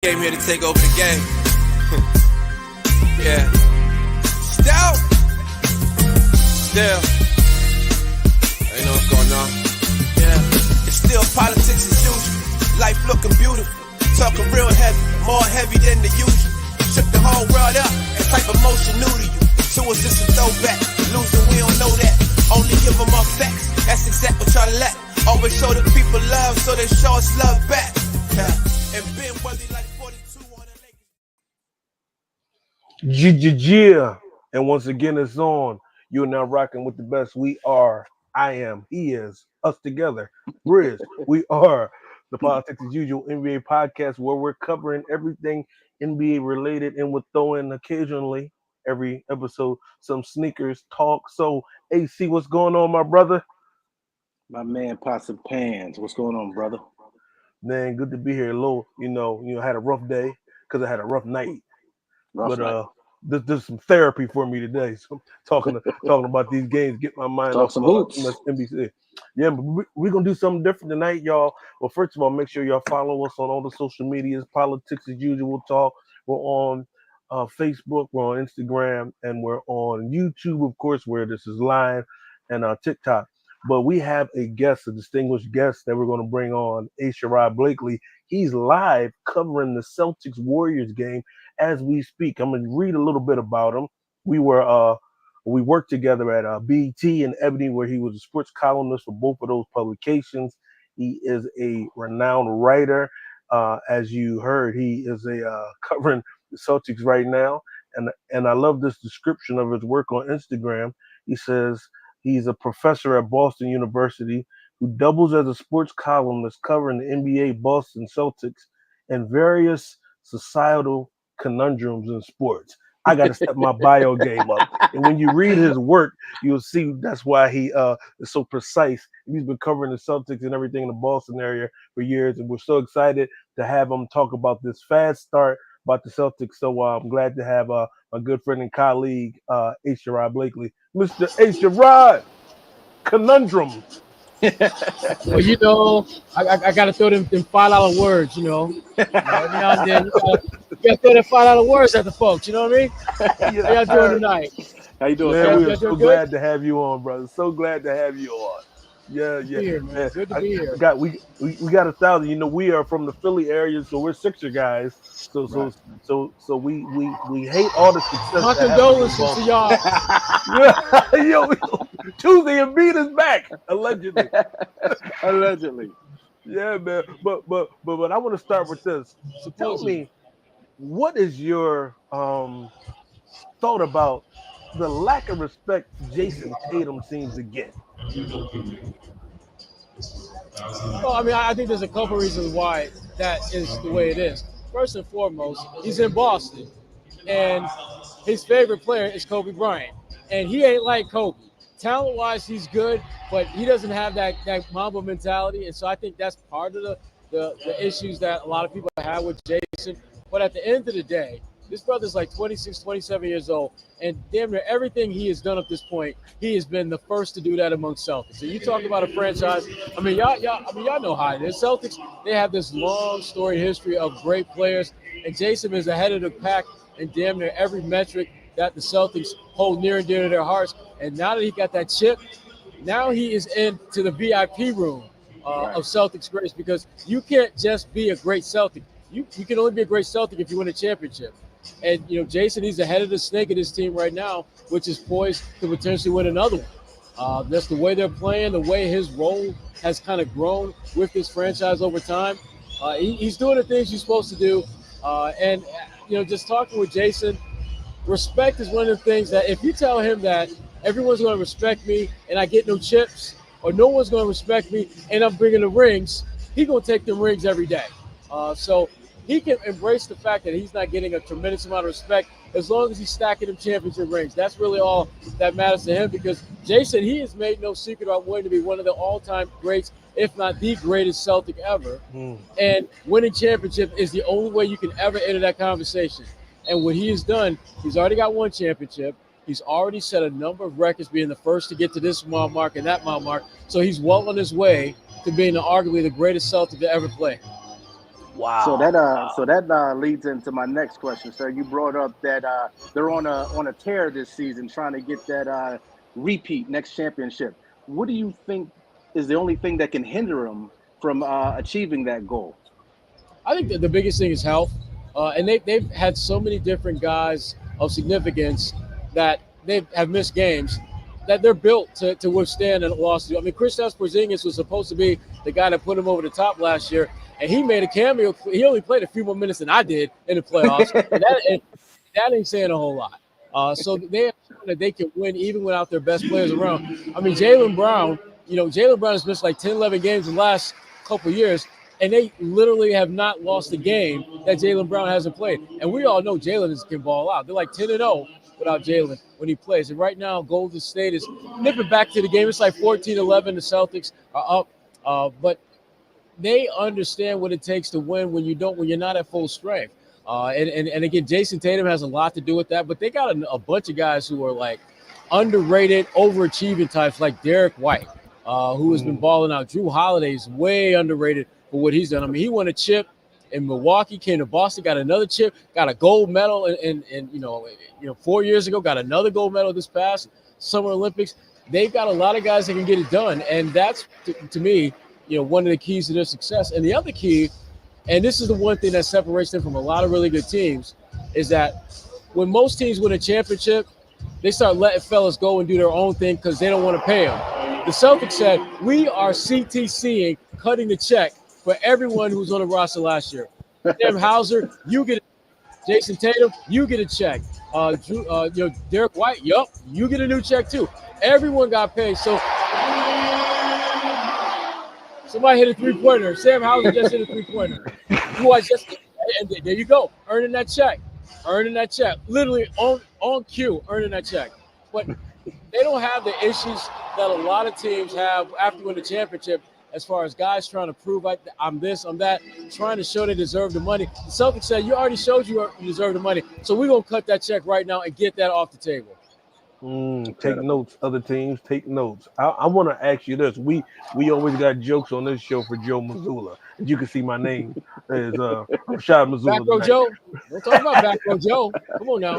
Came here to take over the game. Yeah. Still. You know what's going on. Yeah. It's still politics as usual. Life looking beautiful. Talking real heavy. More heavy than the usual. Shook the whole world up. And type of motion new to you. To us it's a throwback. Losing, we don't know that. Only give them our facts. That's exactly what y'all lack. Always show the people love, so they show us love back. Yeah. And Ben Worthy like 42 on the Lakers. Yeah. And once again, it's on. You're now rocking with the best. We are. I am. He is. Us together. Riz. We are the Politics as Usual NBA podcast where we're covering everything NBA related and we'll throw in occasionally every episode some sneakers talk. So, AC, what's going on, my brother? My man, Pots and Pans. What's going on, brother? Man, good to be here. I had a rough day because I had a rough night. There's some therapy for me today. So talking about these games, get my mind off some hoops. NBC. Yeah, but we're gonna do something different tonight, y'all. Well, first of all, make sure y'all follow us on all the social medias. Politics as Usual Talk. We're on Facebook, we're on Instagram, and we're on YouTube, of course, where this is live, and TikTok. But we have a distinguished guest that we're going to bring on, Sherrod Blakely. He's live covering the Celtics Warriors game as we speak. I'm going to read a little bit about him. We worked together at BET and Ebony, where he was a sports columnist for both of those publications. He is a renowned writer. As you heard, he is covering the Celtics right now. And I love this description of his work on Instagram. He says, he's a professor at Boston University who doubles as a sports columnist covering the NBA, Boston Celtics, and various societal conundrums in sports. I got to step my bio game up. And when you read his work, you'll see that's why he is so precise. He's been covering the Celtics and everything in the Boston area for years, and we're so excited to have him talk about this fast start about the Celtics. So I'm glad to have my good friend and colleague, Sherrod Blakely. Mr. Sherrod, conundrum. Well, I got to throw them $5 words, Every now and then, you got to throw them $5 words at the folks, you know what I mean? How y'all doing tonight? How you doing? Man, we are so glad to have you on, brother. So glad to have you on. Yeah. Here, man. Good to be here. We got 1,000. We are from the Philly area, so we're Sixer guys. So we hate all the success. My condolences to y'all. Tuesday Embiid is back, allegedly. Allegedly. Yeah, man. But I want to start with this. So tell me, what is your thought about the lack of respect Jason Tatum seems to get? Well, I think there's a couple reasons why that is the way it is. First and foremost, he's in Boston, and his favorite player is Kobe Bryant, and he ain't like Kobe. Talent-wise, he's good, but he doesn't have that Mamba mentality, and so I think that's part of the issues that a lot of people have with Jason. But at the end of the day, this brother's like 26, 27 years old, and damn near everything he has done at this point, he has been the first to do that among Celtics. So you talk about a franchise, y'all know how it is. Celtics, they have this long storied history of great players, and Jason is ahead of the pack in damn near every metric that the Celtics hold near and dear to their hearts. And now that he got that chip, now he is into the VIP room of Celtics greats, because you can't just be a great Celtic. You can only be a great Celtic if you win a championship. And, Jason, he's ahead of the snake of this team right now, which is poised to potentially win another one. That's the way they're playing, the way his role has kind of grown with this franchise over time. He's doing the things he's supposed to do. And just talking with Jason, respect is one of the things that if you tell him that everyone's going to respect me and I get no chips, or no one's going to respect me and I'm bringing the rings, he's going to take them rings every day. So he can embrace the fact that he's not getting a tremendous amount of respect as long as he's stacking them championship rings. That's really all that matters to him, because Jason, he has made no secret about wanting to be one of the all-time greats, if not the greatest Celtic ever. And winning championship is the only way you can ever enter that conversation. And what he has done, he's already got one championship. He's already set a number of records, being the first to get to this mile mark and that mile mark. So he's well on his way to being arguably the greatest Celtic to ever play. Wow. So that leads into my next question, sir. You brought up that they're on a tear this season, trying to get that repeat next championship. What do you think is the only thing that can hinder them from achieving that goal? I think that the biggest thing is health, and they've had so many different guys of significance that they have missed games that they're built to withstand a loss. I mean, Kristaps Porzingis was supposed to be the guy that put him over the top last year, and he made a cameo. He only played a few more minutes than I did in the playoffs. and that ain't saying a whole lot. So they have shown that they can win even without their best players around. I mean, Jaylen Brown has missed like 10, 11 games in the last couple of years, and they literally have not lost a game that Jaylen Brown hasn't played. And we all know Jaylen can ball out. They're like 10-0 without Jaylen when he plays. And right now, Golden State is nipping back to the game. It's like 14-11. The Celtics are up, but they understand what it takes to win when you're not at full strength. And again, Jason Tatum has a lot to do with that. But they got a bunch of guys who are like underrated, overachieving types, like Derek White, who has been balling out. Drew Holiday is way underrated for what he's done. I mean, he won a chip in Milwaukee, came to Boston, got another chip, got a gold medal, and 4 years ago, got another gold medal this past Summer Olympics. They've got a lot of guys that can get it done, and that's to me, one of the keys to their success. And the other key, and this is the one thing that separates them from a lot of really good teams, is that when most teams win a championship, they start letting fellas go and do their own thing because they don't want to pay them. The Celtics said, we are CTCing, cutting the check for everyone who's on the roster last year. Sam Hauser, you get it. Jason Tatum, you get a check. Derek White, you get a new check too. Everyone got paid. So somebody hit a three-pointer. Sam Hauser just hit a three-pointer. And there you go, earning that check. Literally on cue, earning that check. But they don't have the issues that a lot of teams have after you win the championship, as far as guys trying to prove like I'm this, I'm that, trying to show they deserve the money. The Celtics said, you already showed you deserve the money, so we're going to cut that check right now and get that off the table. Take notes, other teams, take notes. I want to ask you this. We always got jokes on this show for Joe Mazzulla. As you can see, my name is Rashad Mazzulla. Back row Joe. Don't talk about back row Joe. Come on now.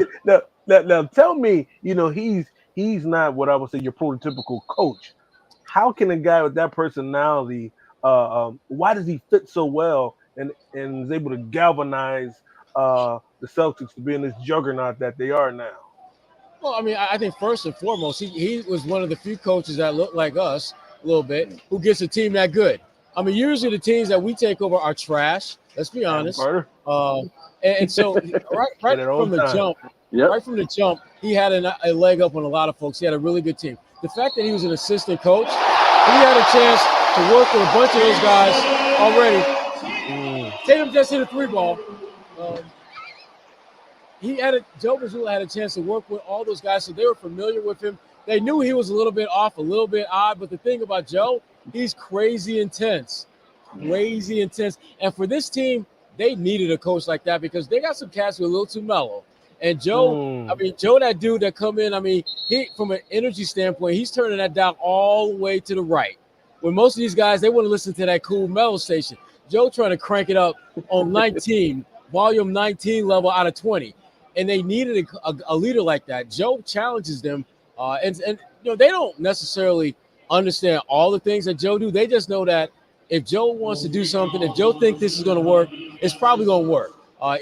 Now tell me, he's not what I would say your prototypical coach. How can a guy with that personality, why does he fit so well and is able to galvanize the Celtics to be in this juggernaut that they are now? Well, I mean, I think first and foremost, he was one of the few coaches that look like us a little bit who gets a team that good. I mean, usually the teams that we take over are trash. Let's be honest. And so right from the jump, he had a leg up on a lot of folks. He had a really good team. The fact that he was an assistant coach, he had a chance to work with a bunch of those guys already. Tatum just hit a three ball. Joe Mazzulla had a chance to work with all those guys, so they were familiar with him. They knew he was a little bit off, a little bit odd, but the thing about Joe, he's crazy intense. And for this team, they needed a coach like that because they got some cats who are a little too mellow. And Joe, Joe, that dude that come in, he from an energy standpoint, he's turning that down all the way to the right. When most of these guys, they want to listen to that cool mellow station. Joe trying to crank it up on 19, volume 19 level out of 20. And they needed a leader like that. Joe challenges them. And they don't necessarily understand all the things that Joe do. They just know that if Joe wants to do something, if Joe thinks this is going to work, it's probably going to work,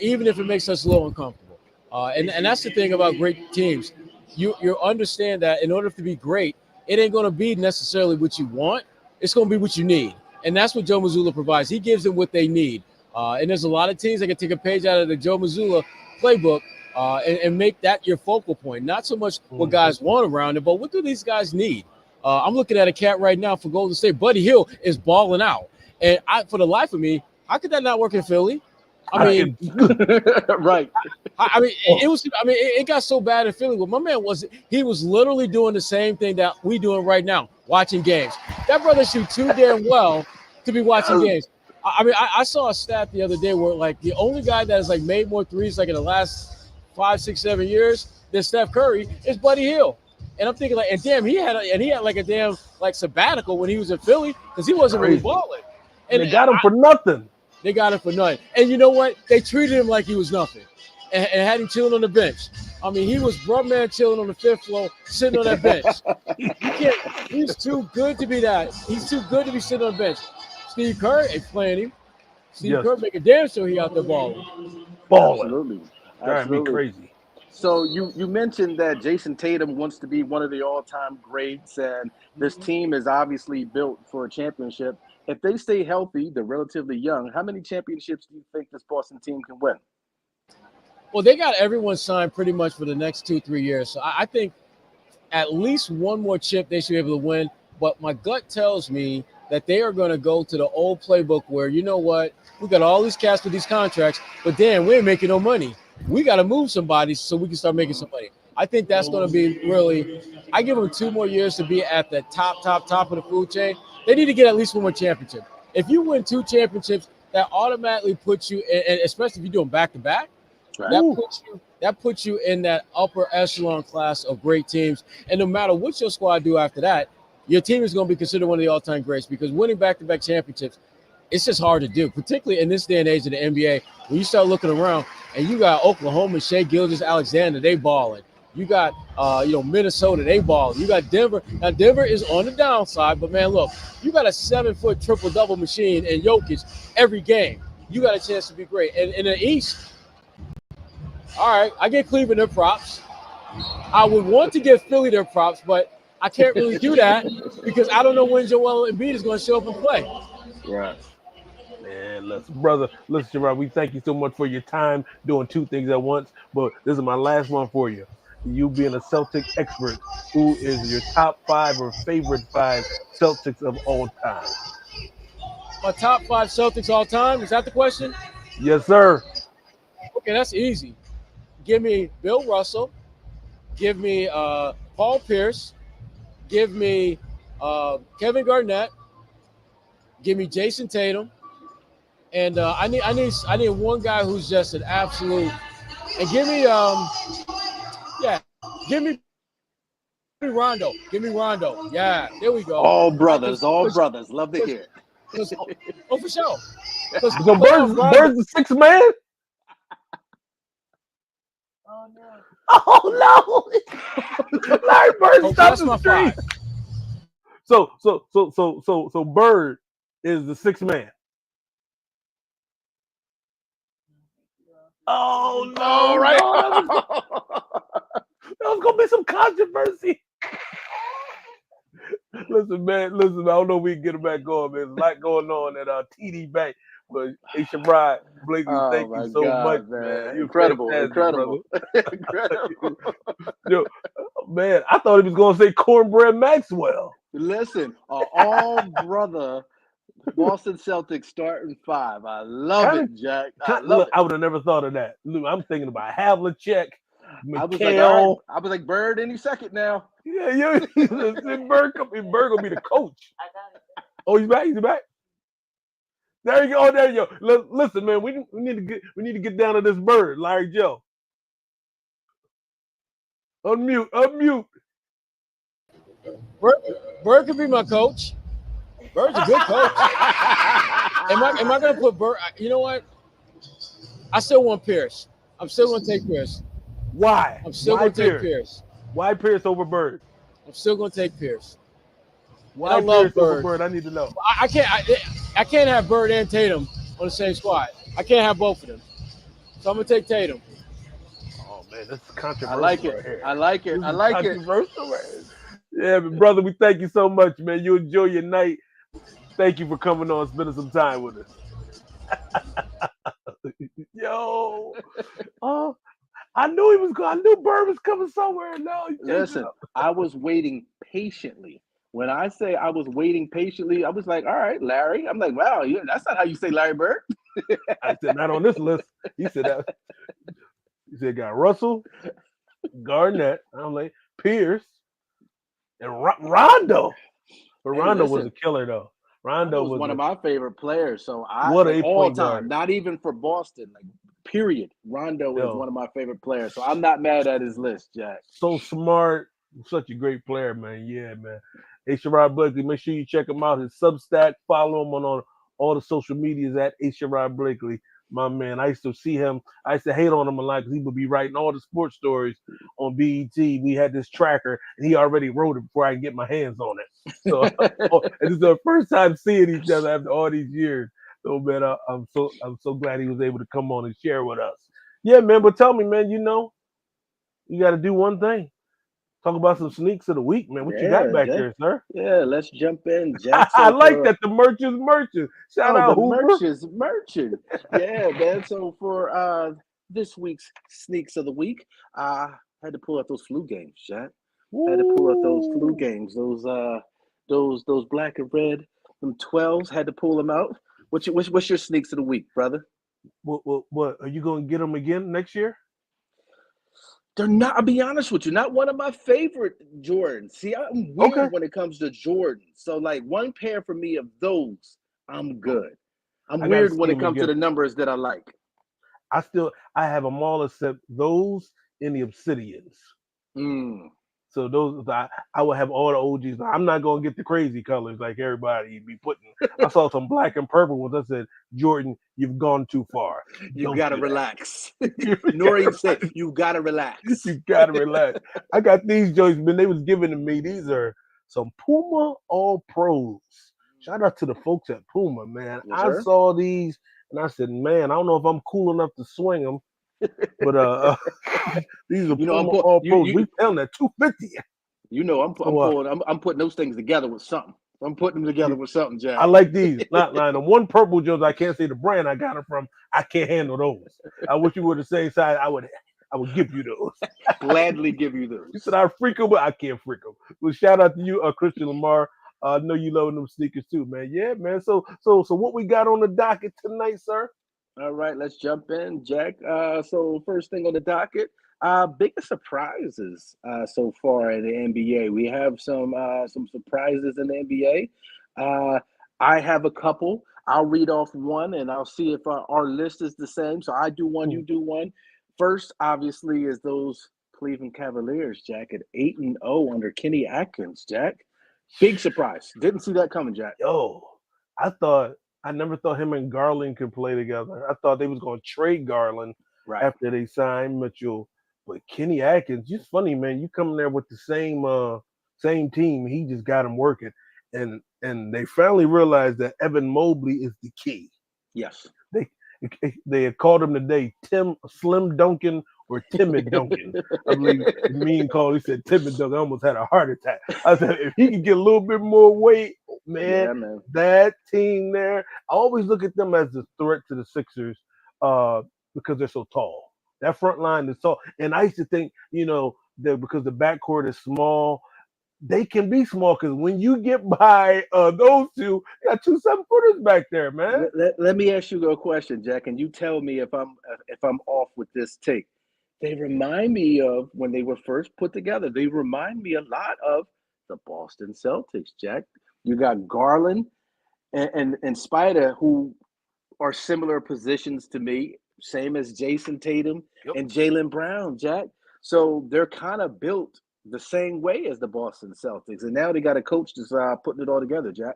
even if it makes us a little uncomfortable. And that's the thing about great teams. You understand that in order to be great, it ain't going to be necessarily what you want. It's going to be what you need. And that's what Joe Mazzulla provides. He gives them what they need. And there's a lot of teams that can take a page out of the Joe Mazzulla playbook and make that your focal point. Not so much what guys want around it, but what do these guys need? I'm looking at a cat right now for Golden State. Buddy Hield is balling out. And for the life of me, how could that not work in Philly? Right. It got so bad in Philly. Well, my man was literally doing the same thing that we doing right now, watching games. That brother shoot too damn well to be watching games. I saw a stat the other day where like the only guy that has like made more threes like in the last 5, 6, 7 years than Steph Curry is Buddy Hield. And I'm thinking like, and damn, he had like a damn like sabbatical when he was in Philly because he wasn't really balling. And they got him for nothing. They got him for nothing. And you know what? They treated him like he was nothing and had him chilling on the bench. I mean, he was bruh man chilling on the fifth floor, sitting on that bench. He's too good to be that. He's too good to be sitting on the bench. Steve Kerr ain't playing him. Steve Kerr make a damn sure he out there balling. Absolutely. Drive me crazy. So you mentioned that Jason Tatum wants to be one of the all-time greats, and this team is obviously built for a championship. If they stay healthy, they're relatively young. How many championships do you think this Boston team can win? Well, they got everyone signed pretty much for the next 2-3 years. So I think at least one more chip they should be able to win. But my gut tells me that they are going to go to the old playbook where, you know what, we got all these cats with these contracts, but damn, we ain't making no money. We got to move somebody so we can start making some money. I think that's going to be really – I give them 2 more years to be at the top of the food chain. They need to get at least one more championship. If you win 2 championships, that automatically puts you – and especially if you're doing back-to-back, that puts you in that upper echelon class of great teams. And no matter what your squad do after that, your team is going to be considered one of the all-time greats because winning back-to-back championships, it's just hard to do, particularly in this day and age of the NBA. When you start looking around and you got Oklahoma, Shea Gilgeous-Alexander, they balling. You got, Minnesota, they balling. You got Denver. Now, Denver is on the downside, but, man, look, you got a 7-foot triple-double machine in Jokic every game. You got a chance to be great. And in the East, all right, I give Cleveland their props. I would want to give Philly their props, but I can't really do that because I don't know when Joel Embiid is going to show up and play. Right. Man, listen, Sherrod, we thank you so much for your time doing 2 things at once. But this is my last one for you. You being a Celtic expert, who is your top 5 or favorite 5 Celtics of all time? My top 5 Celtics all time? Is that the question? Yes, sir. Okay, that's easy. Give me Bill Russell. Give me Paul Pierce. Give me Kevin Garnett. Give me Jason Tatum. And I need one guy who's just an absolute. And give me Rondo. Give me Rondo. Yeah, there we go. All brothers. Love to hear. Oh, for sure. So Bird's the 6th man? Oh no! Larry Bird stopped the street. So Bird is the 6th man. Oh no! Right. That was gonna be some controversy. Listen, man. I don't know if we can get it back going, man. There's a lot going on at TD Bank. But hey, Sherrod, Blakely, thank you so much, man. You're incredible. Yo, man, I thought he was gonna say Cornbread Maxwell. Listen, all brother Boston Celtics starting 5. I love it, Jack. I would have never thought of that. I'm thinking about Havlicek, McHale. I was like, Bird any second now. Yeah, Bird gonna be the coach. I got it. Oh, he's back. There you go. Listen, man, we need to get down to this Bird, Larry Joe. Unmute. Bird could be my coach. Bird's a good coach. Am I going to put Bird? You know what? I still want Pierce. I'm still going to take Pierce. Why? I'm still going to take Pierce. Why Pierce over Bird? I'm still going to take Pierce. Why I love Pierce over Bird? I need to know. I can't have Bird and Tatum on the same squad. I can't have both of them. So I'm going to take Tatum. Oh, man, this is controversial. I like it. Controversial, man. Yeah, but brother, we thank you so much, man. You enjoy your night. Thank you for coming on, spending some time with us. Yo. Oh, I knew Bird was coming somewhere. No, listen, I was waiting patiently. When I say I was waiting patiently, I was like, all right, Larry. I'm like, wow, that's not how you say Larry Bird. I said, not on this list. He said that. He said, got Russell, Garnett, I'm like, Pierce, and Rondo. But Rondo was a killer, though. Rondo was one of my favorite players. So all time, not even for Boston, like period. Rondo is one of my favorite players. So I'm not mad at his list, Jack. So smart, such a great player, man. Yeah, man. Hey, Sherrod Blakely, make sure you check him out. His Substack, follow him on all the social medias at Sherrod Blakely. My man, I used to see him. I used to hate on him a lot because he would be writing all the sports stories on BET. We had this tracker, and he already wrote it before I could get my hands on it. So, and this is the first time seeing each other after all these years. So, man, I'm so glad he was able to come on and share with us. Yeah, man. But tell me, man, you got to do one thing. Talk about some sneaks of the week, man. What you got back Jack. there, sir? Yeah, let's jump in, Jack. I So like that. The merch is merchant. Shout out the Hoover. merch is merchant. Yeah, man. So for this week's sneaks of the week, I had to pull out those flu games, Jack. Had to pull out those flu games, those black and red, them 12s. Had to pull them out. What's your sneaks of the week, brother? What are you going to get them again next year? They're not. I'll be honest with you, not one of my favorite Jordans. See, I'm weird when it comes to Jordans. So, like, one pair for me of those, I'm good. I'm weird when it comes to the numbers that I like. I have them all except those in the Obsidians. So those, I will have all the OGs. I'm not going to get the crazy colors like everybody be putting. I saw some black and purple ones. I said, Jordan, you've gone too far. You got to relax. Nori said, you got to relax. You got to relax. I got these joints, man. They was giving to me. These are some Puma All Pros. Shout out to the folks at Puma, man. Yes, I saw these and I said, man, I don't know if I'm cool enough to swing them. But these are Puma All Pros. We found that $250. I'm putting those things together with something. I'm putting them together with something, Jack. I like these. Not the one purple Jones. I can't say the brand I got them from. I can't handle those. I wish you were the same size. I would give you those. Gladly give you those. You said I freak them, but I can't freak them. Well, shout out to you, Christian Lamar. I know you love them sneakers too, man. Yeah, man. So what we got on the docket tonight, sir? All right, let's jump in, Jack. So first thing on the docket, biggest surprises so far in the NBA. We have some surprises in the NBA. I have a couple. I'll read off one, and I'll see if our list is the same. So I do one, you do one. First, obviously, is those Cleveland Cavaliers, Jack, at 8-0 under Kenny Atkins, Jack. Big surprise. Didn't see that coming, Jack. Yo, I never thought him and Garland could play together. I thought they was going to trade Garland after they signed Mitchell. But Kenny Atkins, just funny, man. You come there with the same team. He just got him working. And they finally realized that Evan Mobley is the key. Yes. They had called him today Slim Duncan or Timid Duncan. I believe me and Cole, he said Timid Duncan. I almost had a heart attack. I said, if he can get a little bit more weight, man, that team there, I always look at them as a threat to the Sixers because they're so tall. That front line is tall. And I used to think, that because the backcourt is small, they can be small because when you get by those two, you got 2 7-footers back there, man. Let me ask you a question, Jack, and you tell me if I'm off with this take. They remind me of when they were first put together. They remind me a lot of the Boston Celtics, Jack. You got Garland and Spider, who are similar positions to me, same as Jason Tatum and Jaylen Brown, Jack. So they're kind of built the same way as the Boston Celtics. And now they got a coach that's putting it all together, Jack.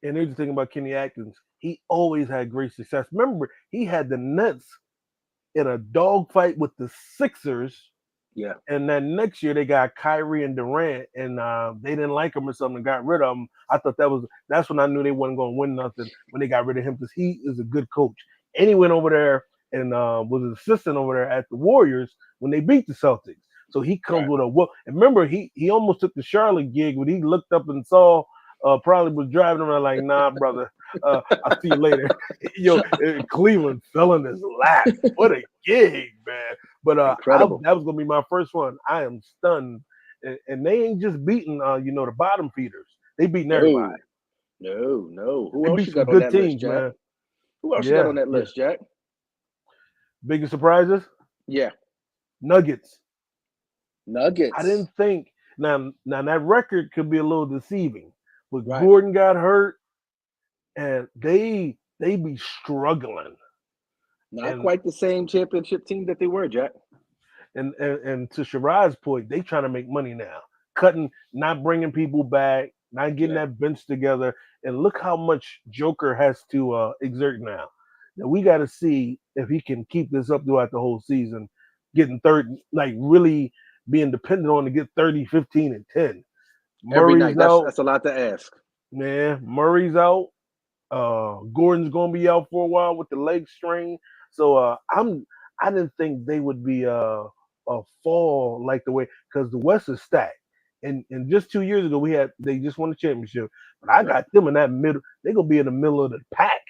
And here's the thing about Kenny Atkins. He always had great success. Remember, he had the Nets in a dogfight with the Sixers. Yeah. And then next year they got Kyrie and Durant, and they didn't like him or something and got rid of him. I thought that's when I knew they wasn't going to win nothing, when they got rid of him, because he is a good coach. And he went over there and was an assistant over there at the Warriors when they beat the Celtics. So he comes with a and remember, he almost took the Charlotte gig when he looked up and saw probably was driving around like, nah, brother, I'll see you later. Cleveland fell in his lap. What a gig, man. But that was going to be my first one. I am stunned. And they ain't just beating, the bottom feeders. They beating everybody. No. Who else you got on that list, Jack? Man. Who else you got on that list, Jack? Biggest surprises? Yeah. Nuggets. I didn't think. Now that record could be a little deceiving. But Gordon got hurt, and they be struggling. Not quite the same championship team that they were, Jack. And to Sherrod's point, they trying to make money now, not bringing people back, not getting that bench together. And look how much Joker has to exert now. Now we got to see if he can keep this up throughout the whole season, getting 30, like really being dependent on to get 30, 15, and 10. Every Murray's night. out, That's a lot to ask. man. Murray's out. Gordon's gonna be out for a while with the leg strain. So I didn't think they would be a fall like the way, because the West is stacked. And just 2 years ago they just won the championship. But I got them in that middle. They're gonna be in the middle of the pack.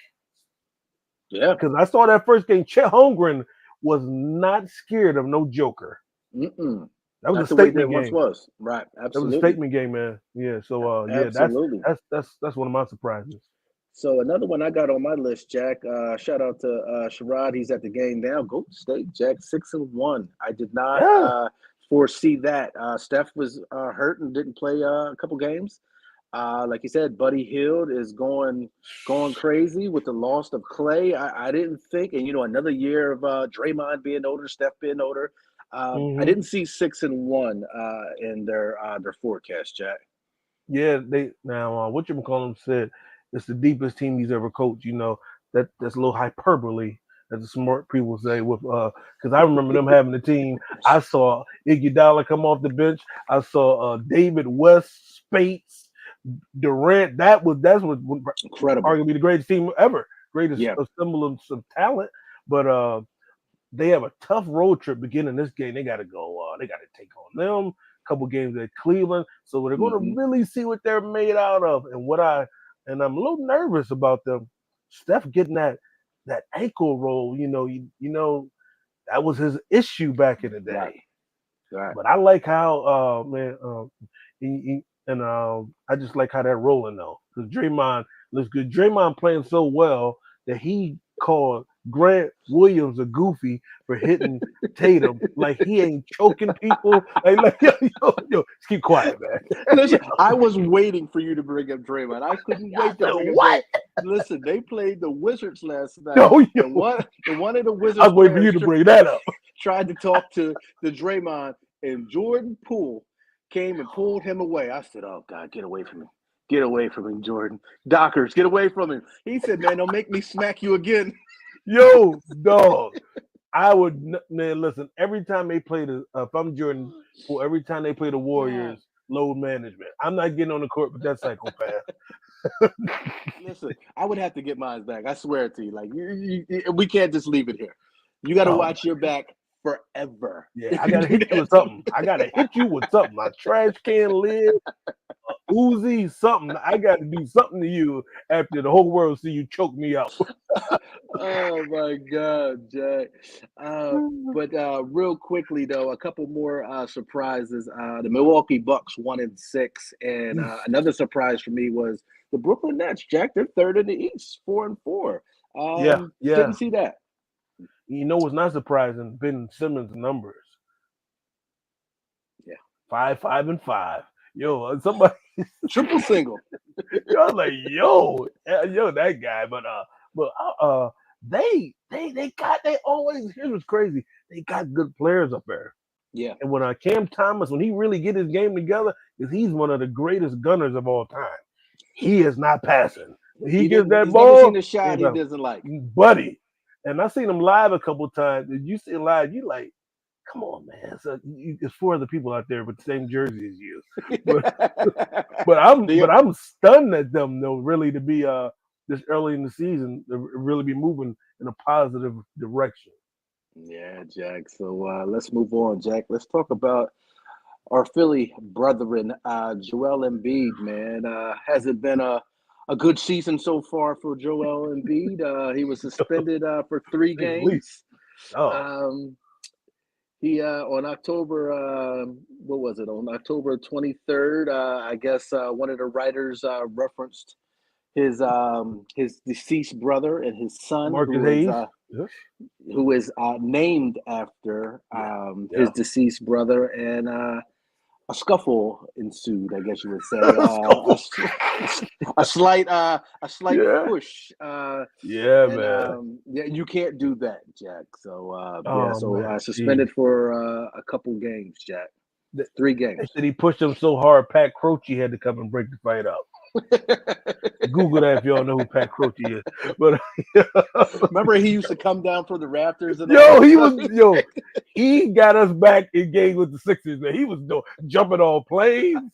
Yeah. Because I saw that first game. Chet Holmgren was not scared of no Joker. Mm-mm. That was That's a the way statement that once game. was. Right. That was Absolutely. a statement game, man. Yeah. So Absolutely. that's one of my surprises. So another one I got on my list, Jack. Shout out to Sherrod. He's at the game now. Golden State, Jack, 6-1. I did not foresee that. Steph was hurt and didn't play a couple games. Like you said, Buddy Hield is going crazy with the loss of Clay. I didn't think, and another year of Draymond being older, Steph being older. I didn't see 6-1 in their forecast, Jack. Yeah, whatchamacallit said it's the deepest team he's ever coached. That's a little hyperbole, as the smart people say. With because I remember them having a team. I saw Iguodala come off the bench. I saw David West, Spates, Durant. That's what Incredible. arguably the greatest team ever, greatest semblance of talent. But they have a tough road trip beginning this game. They got to go. They got to take on them. Couple games at Cleveland, so they're going to really see what they're made out of. And I'm a little nervous about them. Steph getting that ankle roll. That was his issue back in the day. Right. But I like how I just like how they're rolling though, because Draymond looks good. Draymond playing so well that he called Grant Williams a goofy for hitting Tatum. Like he ain't choking people. Like yo, just keep quiet, man. Listen, I was waiting for you to bring up Draymond. I couldn't wait to bring up Draymond. Listen, they played the Wizards last night. And one of the Wizards I was waiting for you to bring that up. Tried to talk to the Draymond, and Jordan Poole came and pulled him away. I said, "Oh God, get away from me. Get away from him, Jordan. Dockers, get away from him." He said, "Man, don't make me smack you again." Yo, dog. I would, man, listen, every time they play if I'm Jordan, every time they play the Warriors, load management. I'm not getting on the court with that psychopath. Listen, I would have to get mine back. I swear to you. Like, we can't just leave it here. You got to watch your back forever. Yeah, I got to hit you with something. A trash can lid, Uzi, something. I got to do something to you after the whole world see you choke me out. Oh my God, Jack. But real quickly though, a couple more surprises. The Milwaukee Bucks 1-6, and another surprise for me was the Brooklyn Nets. Jack, they're third in the East, 4-4. Didn't see that. You know what's not surprising? Ben Simmons' numbers. Yeah, 5, 5, and 5. Yo, somebody triple single. I was like, yo, that guy. But they always, here's what's crazy. They got good players up there. Yeah. And when Cam Thomas, when he really get his game together, because he's one of the greatest gunners of all time. He is not passing. He gets that ball. He's never seen a shot he doesn't like. Buddy. And I seen him live a couple times. Did you see him live? You like, come on, man. So it's 4 other people out there with the same jersey as you. But I'm stunned at them though, really, to be this early in the season, to really be moving in a positive direction. Yeah, Jack. So let's move on, Jack. Let's talk about our Philly brethren, Joel Embiid, man. Has it been a good season so far for Joel Embiid? He was suspended for 3 games. He on October, what was it? On October 23rd, I guess one of the writers referenced his deceased brother and his son, who is named after his deceased brother, and a scuffle ensued, I guess you would say. A slight push. Man. You can't do that, Jack. So suspended for a couple games, Jack. 3 They games. said he pushed him so hard, Pat Croce had to come and break the fight up. Google that if y'all know who Pat Croce is. But Remember, he used to come down from the rafters and he got us back in games with the Sixers, man. He was jumping on planes.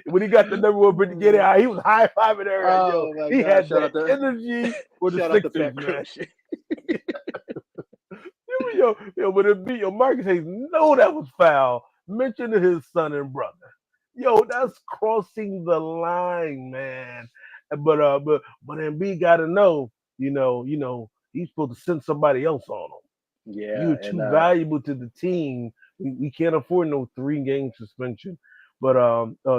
When he got the number 1 pick to get it, he was high fiving everyone. He had that energy for the Sixers, man. But Marcus Hayes, no, that was foul. Mention to his son and brother. That's crossing the line, man. But Embiid got to know, he's supposed to send somebody else on him. Yeah, You're too valuable to the team. We can't afford no 3-game suspension. But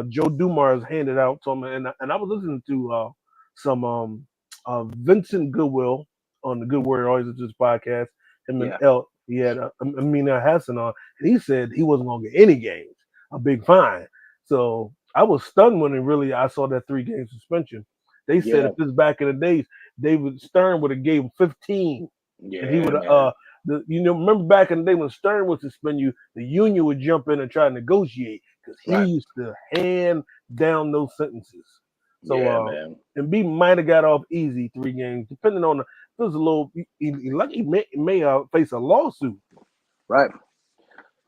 Joe Dumars handed out to him, and I was listening to some Vincent Goodwill on the Good Word Always This podcast. Him and he had Amina Hassan on, and he said he wasn't gonna get any games, a big fine. So I was stunned when I saw that 3-game suspension. They said if this back in the days, Stern would have gave him 15. Yeah, and he would have remember back in the day when Stern would suspend you, the union would jump in and try to negotiate because he used to hand down those sentences. So Embiid might have got off easy 3 games, depending on if it was a little. He may face a lawsuit. Right.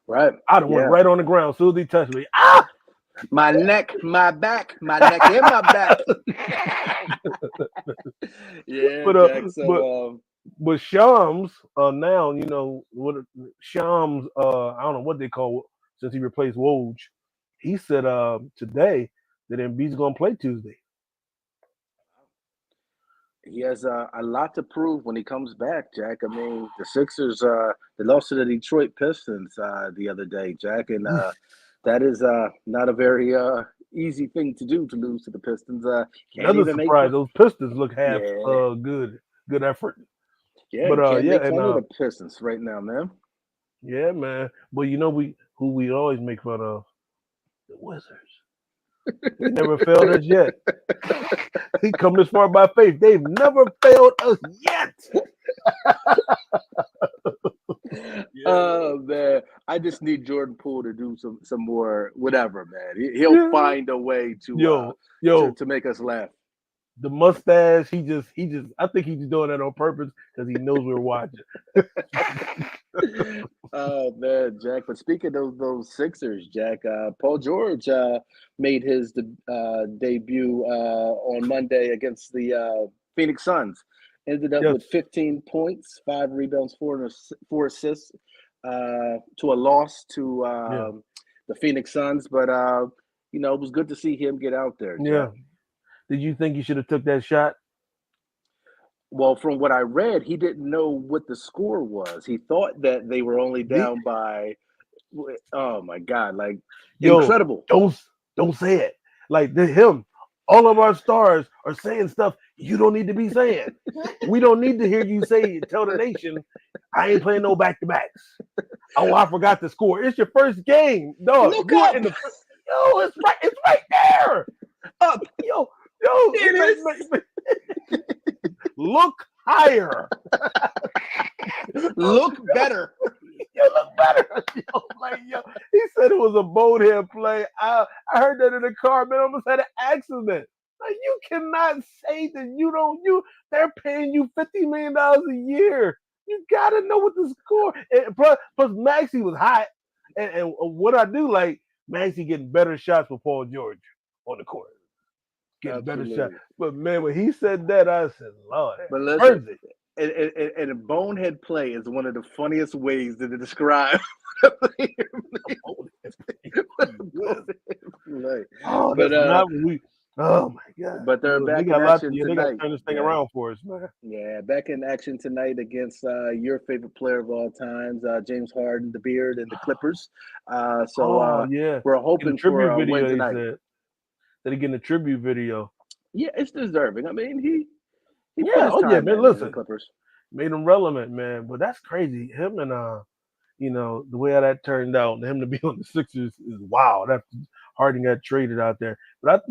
I'd have went right on the ground as soon as he touched me. My neck, my back, my neck and my back. But Shams now, what Shams, I don't know what they call since he replaced Woj. He said today that Embiid's gonna play Tuesday. He has a lot to prove when he comes back, Jack. I mean, the Sixers they lost to the Detroit Pistons the other day, Jack, and that is not a very easy thing to do, to lose to the Pistons. Another surprise, those Pistons look half good effort. Yeah, but can't make fun of the Pistons right now, man. Yeah, man. But who we always make fun of? The Wizards. They never failed us yet. He come this far by faith. They've never failed us yet. Oh man, I just need Jordan Poole to do some more whatever, man. He'll find a way to make us laugh. The mustache, he just I think he's doing that on purpose because he knows we're watching. Oh man, Jack. But speaking of those Sixers, Jack, Paul George made his debut on Monday against the Phoenix Suns. Ended up with 15 points, 5 rebounds, 4 assists, to a loss to the Phoenix Suns. But it was good to see him get out there, Jack. Yeah. Did you think you should have took that shot? Well, from what I read, he didn't know what the score was. He thought that they were only down by, oh my God, incredible. Don't say it. Like him, all of our stars are saying stuff you don't need to be saying. We don't need to hear you tell the nation, I ain't playing no back-to-backs. Oh, I forgot the score. It's your first game. No, look up. It's right there. Up. It is. Look higher. Look better. Look better. He said it was a bonehead play. I heard that in the car, man. I almost had an accident. You cannot say that they're paying you $50 million a year. You gotta know what the score. And plus Maxey was hot. And what I do like, Maxey getting better shots with Paul George on the court. Getting better shot. But man, when he said that, I said, Lord, but listen, and a bonehead play is one of the funniest ways to describe. Oh my God! But they're back in action tonight. They got to turn this thing around for us, man. Yeah, back in action tonight against your favorite player of all times, James Harden, the Beard, and the Clippers. We're hoping for a win tonight. That he getting a tribute video. Yeah, it's deserving. I mean, he man. Listen, the Clippers made him relevant, man. But that's crazy. Him and the way how that turned out, him to be on the Sixers is wild. After Harden got traded out there, but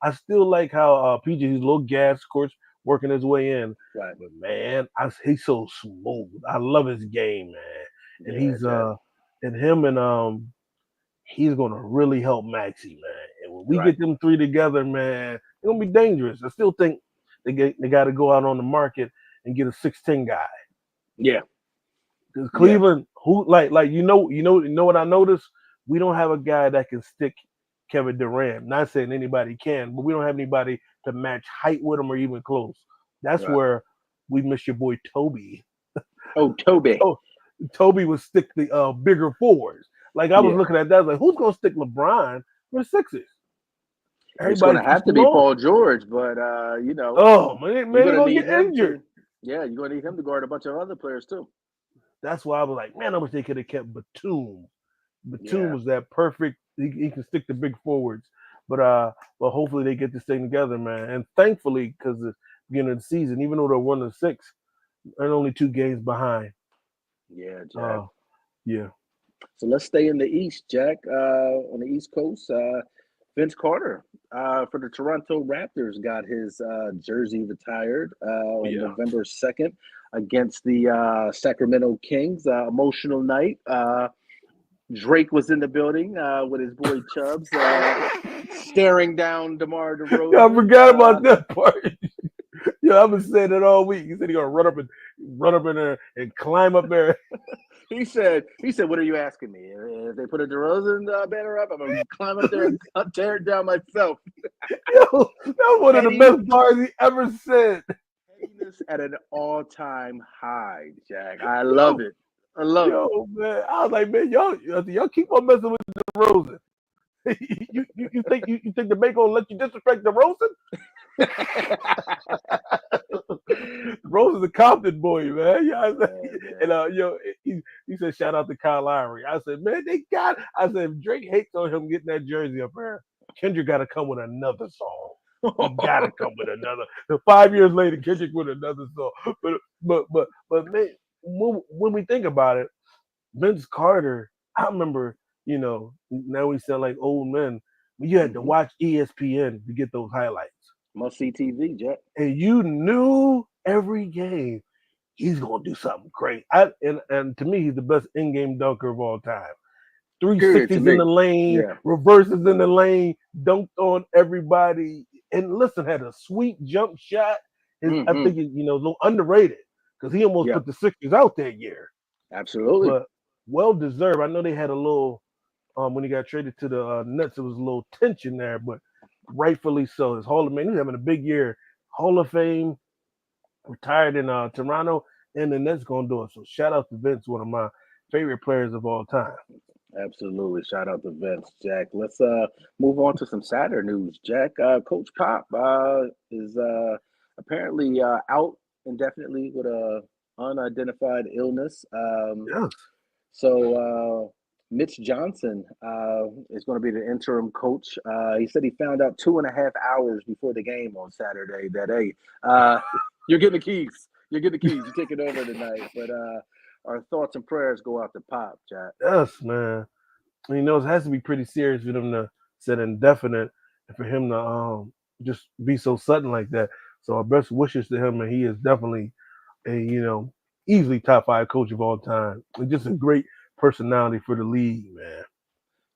I still like how PG, he's a little gas, of course, working his way in. Right. But man, he's so smooth. I love his game, man. And he's and him and he's gonna really help Maxey, man. And when we Right. get them three together, man, it's gonna be dangerous. I still think they got to go out on the market and get a 6'10" guy. Yeah. Because Cleveland, who like you know what I noticed? We don't have a guy that can stick Kevin Durant. Not saying anybody can, but we don't have anybody to match height with him or even close. That's Right. where we miss your boy Toby. Oh, Toby. Oh, Toby would stick the bigger forwards. Like I was looking at that, like who's gonna stick LeBron for the Sixers? It's going to Everybody's have to be long. Paul George, but you know, Oh man, you're they're going to gonna need get him injured. you're going to need him to guard a bunch of other players too. That's why I was like, man, I wish they could have kept Batum. Batum Yeah. was that perfect. He can stick the big forwards, but hopefully they get this thing together, man. And thankfully, because the beginning of the season, even though they're 1-6, they're only 2 games behind. Yeah, Jack. Yeah. So let's stay in the East, Jack. On the East Coast, Vince Carter for the Toronto Raptors got his jersey retired on November 2nd against the Sacramento Kings. Emotional night. Drake was in the building with his boy Chubbs, staring down DeMar DeRozan. Yeah, I forgot about that part. Yeah, I've been saying it all week. He said he's gonna run up in there and climb up there. He said, "What are you asking me? If they put a DeRozan banner up, I'm gonna climb up there and tear it down myself." Yo, that was one of the best bars he ever said. Pettiness at an all-time high, Jack. I love it. I love it. Yo, man, I was like, man, y'all keep on messing with DeRozan. you think the bank gonna let you disrespect DeRozan? DeRozan's a Compton boy, man. Yeah, and he said, shout out to Kyle Lowry. I said, man, I said, if Drake hates on him getting that jersey up there, Kendrick got to come with another song. He got to come with another. 5 years later, Kendrick with another song. But man, when we think about it, Vince Carter, I remember, now we sound like old men. You had to watch ESPN to get those highlights. Must see TV, Jack. And you knew every game he's gonna do something great. And to me, he's the best in-game dunker of all time. 360s in the lane, reverses in the lane, dunked on everybody. And listen, had a sweet jump shot. I think a little underrated because he almost put the Sixers out that year. Absolutely, but well deserved. I know they had a little when he got traded to the Nets, it was a little tension there, but rightfully so. His Hall of Fame, he's having a big year. Hall of Fame, retired in Toronto, and the Nets gonna do it. So shout out to Vince, one of my favorite players of all time. Absolutely. Shout out to Vince, Jack. Let's move on to some sadder news, Jack. Coach Pop is apparently out indefinitely with a unidentified illness. So Mitch Johnson is going to be the interim coach. He said he found out 2.5 hours before the game on Saturday that, hey, you're getting the keys. You're getting the keys. You're taking over tonight. But our thoughts and prayers go out to Pop, Jack. Yes, man. It has to be pretty serious for them to set indefinite and for him to just be so sudden like that. So our best wishes to him, and he is definitely a easily top 5 coach of all time, and just a great personality for the league, man.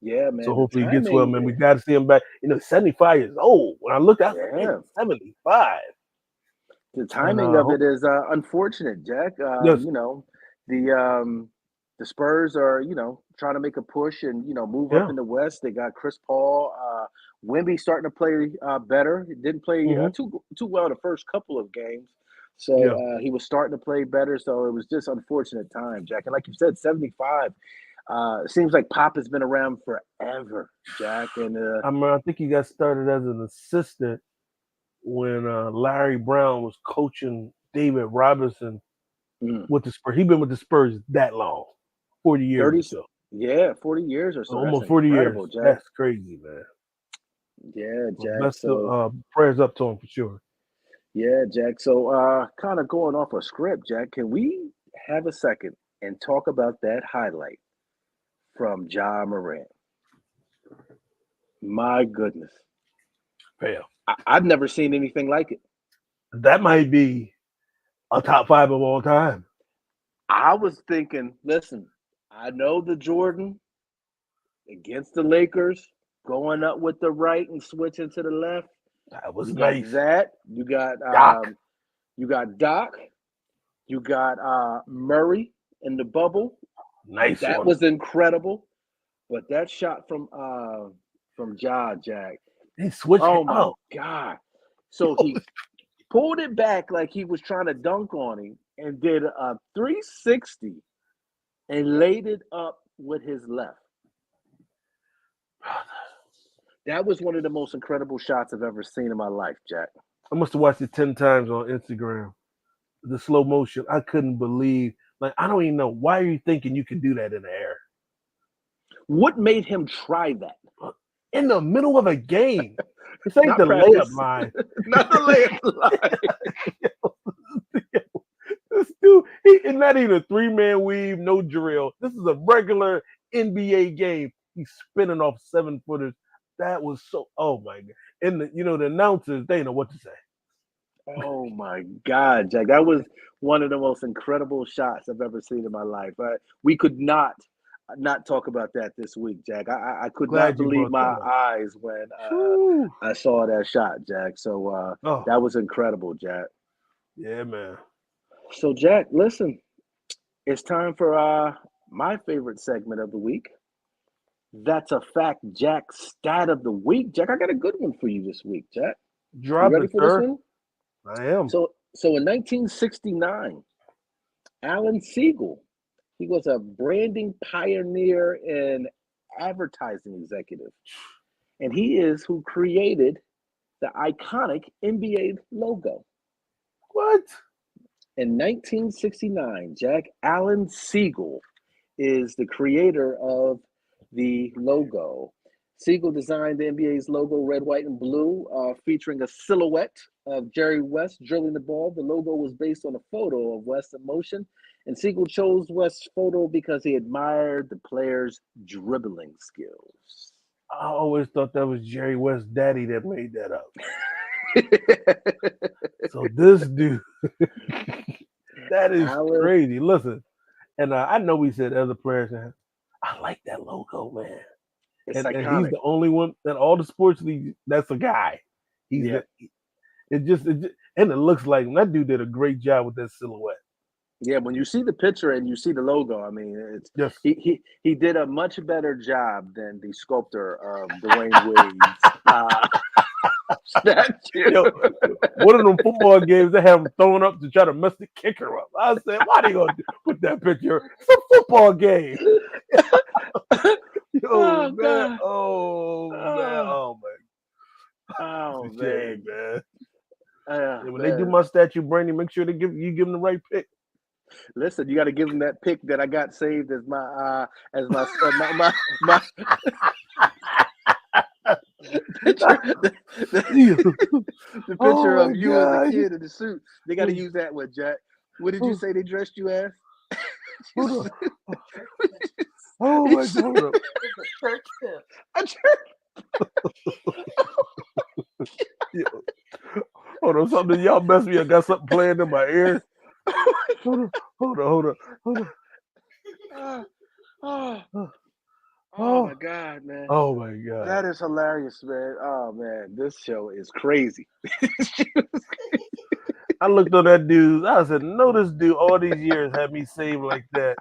Yeah, man. So hopefully he gets well, man. We got to see him back. 75 years old. When I looked, I was like, 75. The timing of it is unfortunate, Jack. Yes. The Spurs are, trying to make a push and, move up in the West. They got Chris Paul. Wemby starting to play better. He didn't play too well the first couple of games. So he was starting to play better. So it was just unfortunate time, Jack. And like you said, 75. It seems like Pop has been around forever, Jack. And I think he got started as an assistant when Larry Brown was coaching David Robinson with the Spurs. He's been with the Spurs that long, 40 years or so. Yeah, 40 years or so. Almost 40 years. Jack. That's crazy, man. Yeah, Jack. Prayers up to him for sure. Yeah, Jack. So kind of going off a script, Jack, can we have a second and talk about that highlight from Ja Morant? My goodness. Fail. I've never seen anything like it. That might be a top 5 of all time. I was thinking, listen, I know the Jordan against the Lakers, going up with the right and switching to the left. That was You nice. got that. You got Doc. You got Doc. You got Murray in the bubble. Nice That one. was incredible. But that shot from Jack. He switched. Oh my God. So he pulled it back like he was trying to dunk on him and did a 360 and laid it up with his left. That was one of the most incredible shots I've ever seen in my life, Jack. I must have watched it 10 times on Instagram. The slow motion. I couldn't believe. Like, I don't even know. Why are you thinking you could do that in the air? What made him try that? In the middle of a game. This ain't the practice. layup line. Not the layup line. This dude, and not even a 3-man weave, no drill. This is a regular NBA game. He's spinning off 7-footers. That was so. Oh my God! And the announcers, they know what to say. Oh my God, Jack! That was one of the most incredible shots I've ever seen in my life. We could not talk about that this week, Jack. I could not believe my eyes when I saw that shot, Jack. So that was incredible, Jack. Yeah, man. So, Jack, listen, it's time for my favorite segment of the week. That's a fact, Jack. Stat of the week, Jack. I got a good one for you this week, Jack. Drop you ready it, for sir. this one? I am. So in 1969, Alan Siegel, he was a branding pioneer and advertising executive, and he is who created the iconic NBA logo. What? In 1969, Jack, Alan Siegel is the creator of the logo. Siegel designed the NBA's logo, red, white, and blue, featuring a silhouette of Jerry West drilling the ball. The logo was based on a photo of West in motion, and Siegel chose West's photo because he admired the player's dribbling skills. I always thought that was Jerry West's daddy that made that up. So this dude, that is crazy. Listen, and I know we said other players, I like that logo, man. And he's the only one that all the sports leagues, that's a guy. It looks like that dude did a great job with that silhouette. Yeah, when you see the picture and you see the logo, I mean, it's he did a much better job than the sculptor of Dwayne Wade's statue. Yo, one of them football games, they have him throwing up to try to mess the kicker up. I said, why they gonna put that picture? It's a football game. Oh, man. Oh, man. Oh, man. Man. When they do my statue, Brandi, make sure give them the right pick. Listen, you got to give them that pick that I got saved as my picture, the picture of you as a kid in the suit. They got to use that one, Jack. What did you say they dressed you as? Oh my God! Church pimp. A church. Hold on, something y'all mess me. I got something playing in my ear. Hold on. Oh my God, man. Oh my God. That is hilarious, man. Oh man, this show is crazy. I looked on that dude. I said, no, this dude all these years had me saved like that.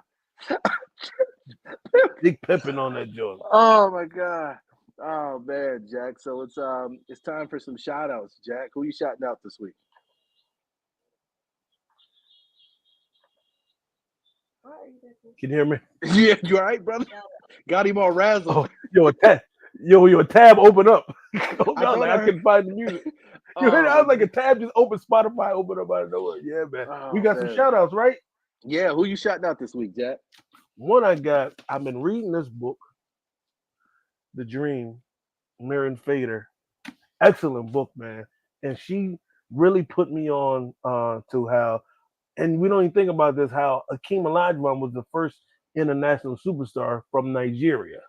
Big pimping on that joint. Oh my God. Oh man, Jack. So it's time for some shout outs, Jack. Who you shouting out this week? Can you hear me? Yeah, you all right, brother? Got him all razzled. Oh, your tab open up. I couldn't find the music. You heard it? I was like a tab just open, Spotify open up out of nowhere. Yeah, man. We got some shout outs, right? Yeah, who you shouting out this week, Jack? One I've been reading this book, The Dream, Marion Fader. Excellent book, man. And she really put me on to how, and we don't even think about this, how Akeem Olajuwon was the first international superstar from Nigeria.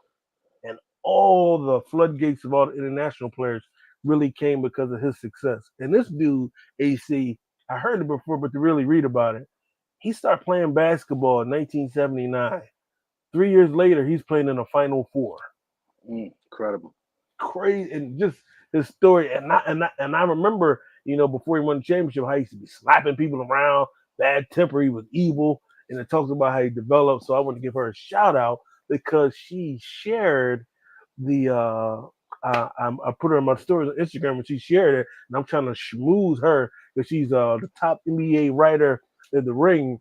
And all the floodgates of all the international players really came because of his success. And this dude, AC, I heard it before, but to really read about it, he started playing basketball in 1979. 3 years later, he's playing in the Final Four. Incredible. Crazy, and just his story. And I remember, before he won the championship, how he used to be slapping people around, bad temper, he was evil, and it talks about how he developed. So I want to give her a shout out because she shared the. I put her in my stories on Instagram and she shared it, and I'm trying to schmooze her because she's the top NBA writer in the Ringer.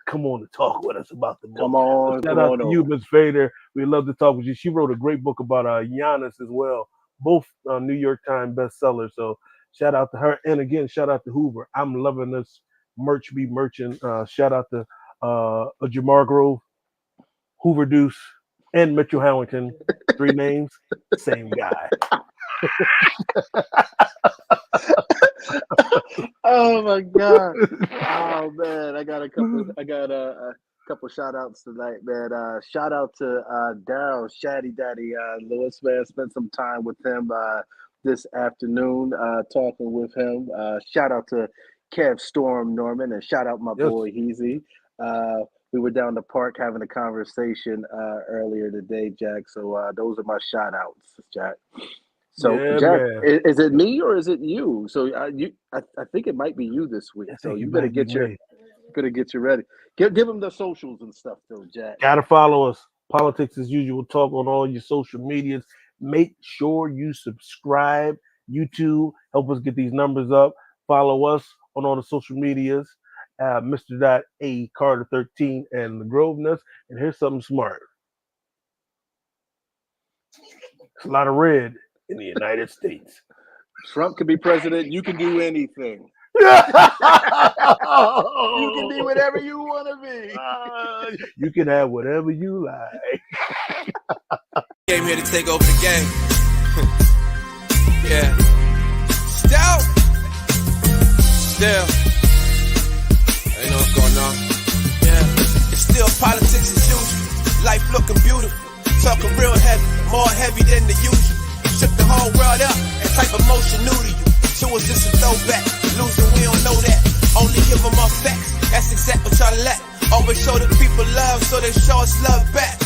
Come on to talk with us about the book. Come on, Shout out to you, Ms. Fader. We love to talk with you. She wrote a great book about Giannis as well, both New York Times bestsellers. So shout out to her, and again, shout out to Hoover. I'm loving this merch be merchant. Shout out to Jamar Grove, Hoover Deuce, and Mitchell Hamilton. 3 names, same guy. Oh my God! Oh man, I got a couple shout outs tonight, man. Shout out to Daryl Shaddy Daddy Lewis, man. Spent some time with him this afternoon, talking with him. Shout out to Kev Storm Norman, and shout out my boy Heezy. We were down the park having a conversation earlier today, Jack. So those are my shout outs, Jack. So, yeah, Jack, is it me or is it you? So I think it might be you this week. So you better get you ready. Give them the socials and stuff, though, Jack. Gotta follow us. Politics as usual. Talk on all your social medias. Make sure you subscribe. YouTube, help us get these numbers up. Follow us on all the social medias. Mr. A Carter 13 and the Groveness. And here's something smart. It's a lot of red in the United States. Trump can be president. You can do anything. You can be whatever you want to be. You can have whatever you like. Came here to take over the game. Yeah. Still. You know what's going on. Yeah. It's still politics as usual. Life looking beautiful. Talking real heavy. More heavy than the usual. Shook the whole world up. That type of motion new to you. To us, it's a throwback. Losing, we don't know that. Only give them our facts. That's exactly what y'all lack. Always show the people love, so they show us love back.